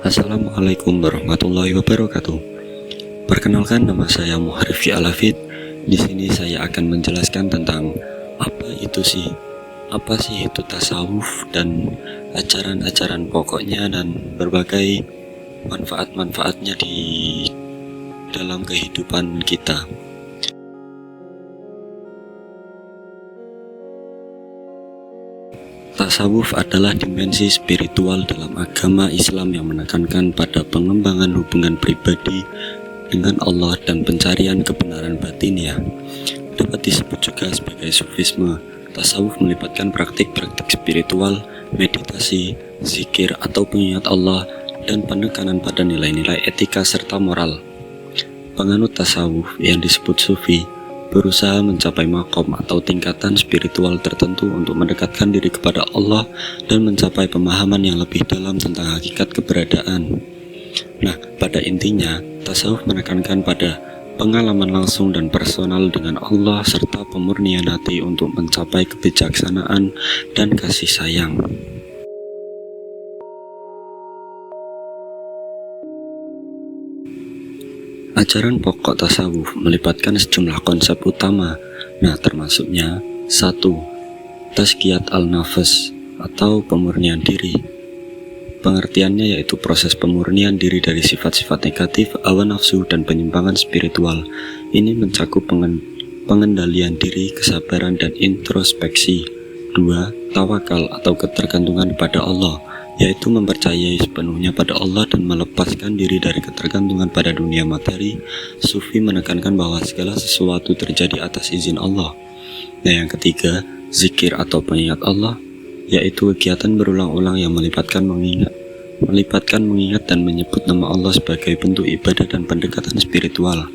Assalamualaikum warahmatullahi wabarakatuh. Perkenalkan, nama saya Muharif Alafid. Di sini saya akan menjelaskan tentang apa sih itu tasawuf dan ajaran-ajaran pokoknya dan berbagai manfaat-manfaatnya di dalam kehidupan kita. Tasawuf adalah dimensi spiritual dalam agama Islam yang menekankan pada pengembangan hubungan pribadi dengan Allah dan pencarian kebenaran batinnya. Dapat disebut juga sebagai sufisme. Tasawuf melibatkan praktik-praktik spiritual, meditasi, zikir atau pengingat Allah, dan penekanan pada nilai-nilai etika serta moral. Penganut tasawuf yang disebut sufi berusaha mencapai makom atau tingkatan spiritual tertentu untuk mendekatkan diri kepada Allah dan mencapai pemahaman yang lebih dalam tentang hakikat keberadaan. Nah, pada intinya, tasawuf menekankan pada pengalaman langsung dan personal dengan Allah serta pemurnian hati untuk mencapai kebijaksanaan dan kasih sayang. Ajaran pokok tasawuf melibatkan sejumlah konsep utama. Termasuknya 1. Tazkiyat al-nafs atau pemurnian diri. Pengertiannya yaitu proses pemurnian diri dari sifat-sifat negatif, hawa nafsu, dan penyimpangan spiritual. Ini mencakup pengendalian diri, kesabaran, dan introspeksi. 2. Tawakal atau ketergantungan pada Allah, yaitu mempercayai sepenuhnya pada Allah dan melepaskan diri dari ketergantungan pada dunia materi. Sufi menekankan bahwa segala sesuatu terjadi atas izin Allah. Yang ketiga, zikir atau pengingat Allah, yaitu kegiatan berulang-ulang yang melibatkan mengingat dan menyebut nama Allah sebagai bentuk ibadah dan pendekatan spiritual.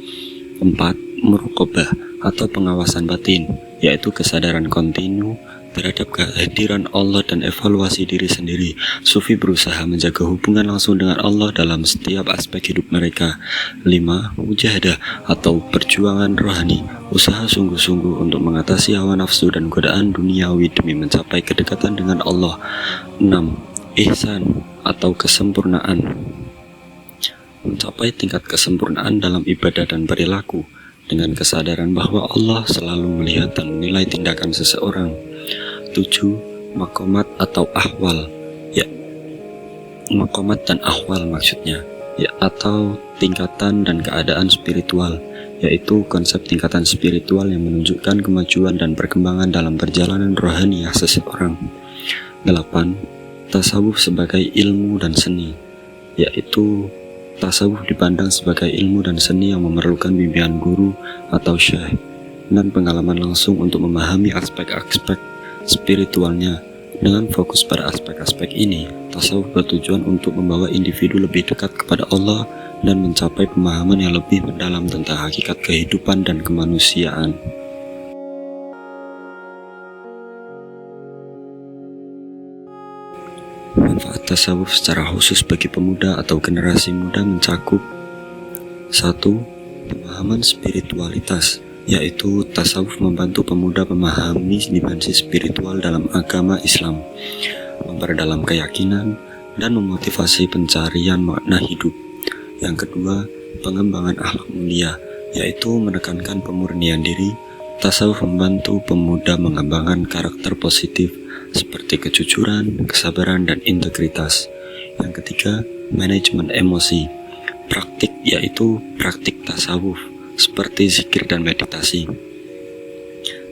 4. Muraqabah atau pengawasan batin, yaitu kesadaran kontinu terhadap kehadiran Allah dan evaluasi diri sendiri. Sufi berusaha menjaga hubungan langsung dengan Allah dalam setiap aspek hidup mereka. 5. Mujahadah atau perjuangan rohani, usaha sungguh-sungguh untuk mengatasi hawa nafsu dan godaan duniawi demi mencapai kedekatan dengan Allah. 6. Ihsan atau kesempurnaan, mencapai tingkat kesempurnaan dalam ibadah dan perilaku dengan kesadaran bahwa Allah selalu melihat dan menilai tindakan seseorang. 7. Makomat atau ahwal, makomat dan ahwal maksudnya, atau tingkatan dan keadaan spiritual, yaitu konsep tingkatan spiritual yang menunjukkan kemajuan dan perkembangan dalam perjalanan rohaniah seseorang. 8. Tasawuf sebagai ilmu dan seni, yaitu tasawuf dipandang sebagai ilmu dan seni yang memerlukan bimbingan guru atau syekh dan pengalaman langsung untuk memahami aspek-aspek spiritualnya. Dengan fokus pada aspek-aspek ini, tasawuf bertujuan untuk membawa individu lebih dekat kepada Allah dan mencapai pemahaman yang lebih mendalam tentang hakikat kehidupan dan kemanusiaan. Manfaat tasawuf secara khusus bagi pemuda atau generasi muda mencakup 1. Pemahaman spiritualitas, yaitu tasawuf membantu pemuda memahami dimensi spiritual dalam agama Islam, memperdalam keyakinan, dan memotivasi pencarian makna hidup. Yang kedua, pengembangan akhlak mulia, yaitu menekankan pemurnian diri. Tasawuf membantu pemuda mengembangkan karakter positif seperti kejujuran, kesabaran, dan integritas. Yang ketiga, manajemen emosi, yaitu praktik tasawuf seperti zikir dan meditasi,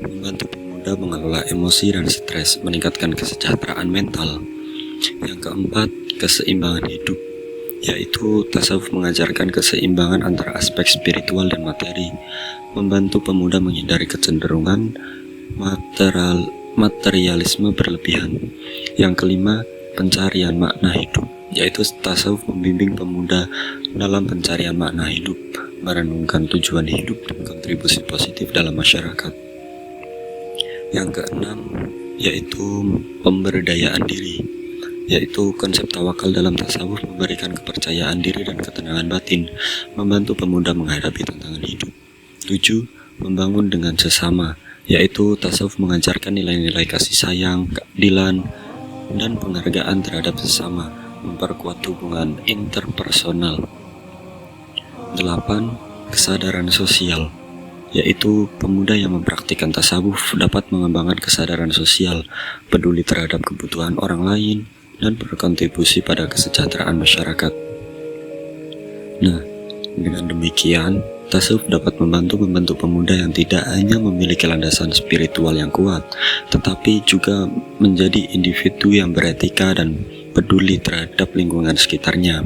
membantu pemuda mengelola emosi dan stres, meningkatkan kesejahteraan mental. Yang keempat, keseimbangan hidup, yaitu tasawuf mengajarkan keseimbangan antara aspek spiritual dan materi, membantu pemuda menghindari kecenderungan materialisme berlebihan. Yang kelima, pencarian makna hidup, yaitu tasawuf membimbing pemuda dalam pencarian makna hidup, merenungkan tujuan hidup dan kontribusi positif dalam masyarakat. Yang keenam, yaitu pemberdayaan diri, yaitu konsep tawakal dalam tasawuf memberikan kepercayaan diri dan ketenangan batin, membantu pemuda menghadapi tantangan hidup. 7. Membangun dengan sesama, yaitu tasawuf mengajarkan nilai-nilai kasih sayang, keadilan, dan penghargaan terhadap sesama, memperkuat hubungan interpersonal. 8. Kesadaran sosial, yaitu pemuda yang mempraktikkan tasawuf dapat mengembangkan kesadaran sosial, peduli terhadap kebutuhan orang lain, dan berkontribusi pada kesejahteraan masyarakat. Nah, dengan demikian, tasawuf dapat membantu pemuda yang tidak hanya memiliki landasan spiritual yang kuat, tetapi juga menjadi individu yang beretika dan peduli terhadap lingkungan sekitarnya.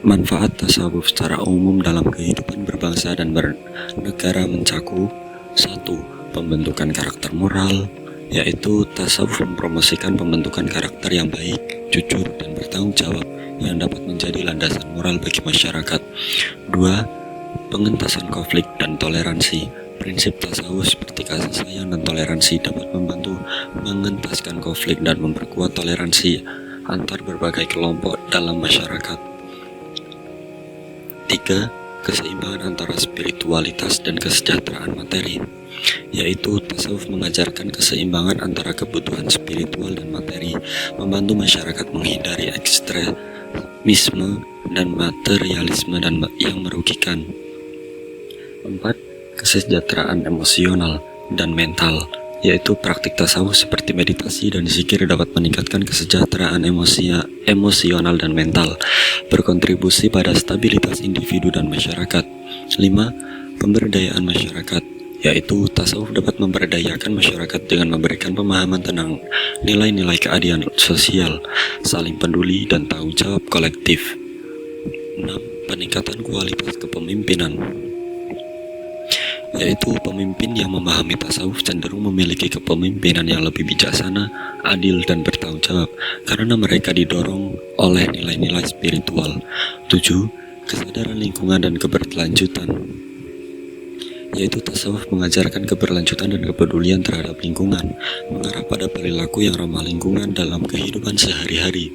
Manfaat tasawuf secara umum dalam kehidupan berbangsa dan bernegara mencakup 1. Pembentukan karakter moral, yaitu tasawuf mempromosikan pembentukan karakter yang baik, jujur, dan bertanggung jawab yang dapat menjadi landasan moral bagi masyarakat. 2. Pengentasan konflik dan toleransi. Prinsip tasawuf seperti kasih sayang dan toleransi dapat membantu mengentaskan konflik dan memperkuat toleransi antar berbagai kelompok dalam masyarakat. 3. Keseimbangan antara spiritualitas dan kesejahteraan materi, yaitu tasawuf mengajarkan keseimbangan antara kebutuhan spiritual dan materi, membantu masyarakat menghindari ekstremisme dan materialisme yang merugikan. 4. Kesejahteraan emosional dan mental, yaitu praktik tasawuf seperti meditasi dan zikir dapat meningkatkan kesejahteraan emosional dan mental, berkontribusi pada stabilitas individu dan masyarakat. 5. Pemberdayaan masyarakat, yaitu tasawuf dapat memberdayakan masyarakat dengan memberikan pemahaman tentang nilai-nilai keadilan sosial, saling peduli, dan tanggung jawab kolektif. 6. Peningkatan kualitas kepemimpinan, yaitu pemimpin yang memahami tasawuf cenderung memiliki kepemimpinan yang lebih bijaksana, adil, dan bertanggung jawab karena mereka didorong oleh nilai-nilai spiritual. 7. Kesadaran lingkungan dan keberlanjutan, yaitu tasawuf mengajarkan keberlanjutan dan kepedulian terhadap lingkungan, mengarah pada perilaku yang ramah lingkungan dalam kehidupan sehari-hari.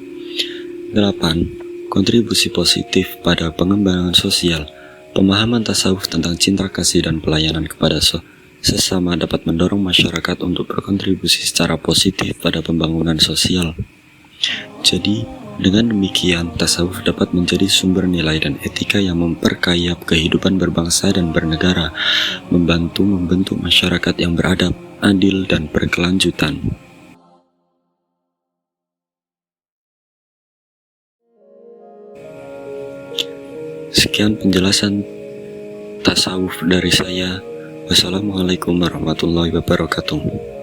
8. Kontribusi positif pada pengembangan sosial. Pemahaman tasawuf tentang cinta kasih dan pelayanan kepada sesama dapat mendorong masyarakat untuk berkontribusi secara positif pada pembangunan sosial. Jadi, dengan demikian, tasawuf dapat menjadi sumber nilai dan etika yang memperkaya kehidupan berbangsa dan bernegara, membantu membentuk masyarakat yang beradab, adil, dan berkelanjutan. Sekian penjelasan tasawuf dari saya. Wassalamualaikum warahmatullahi wabarakatuh.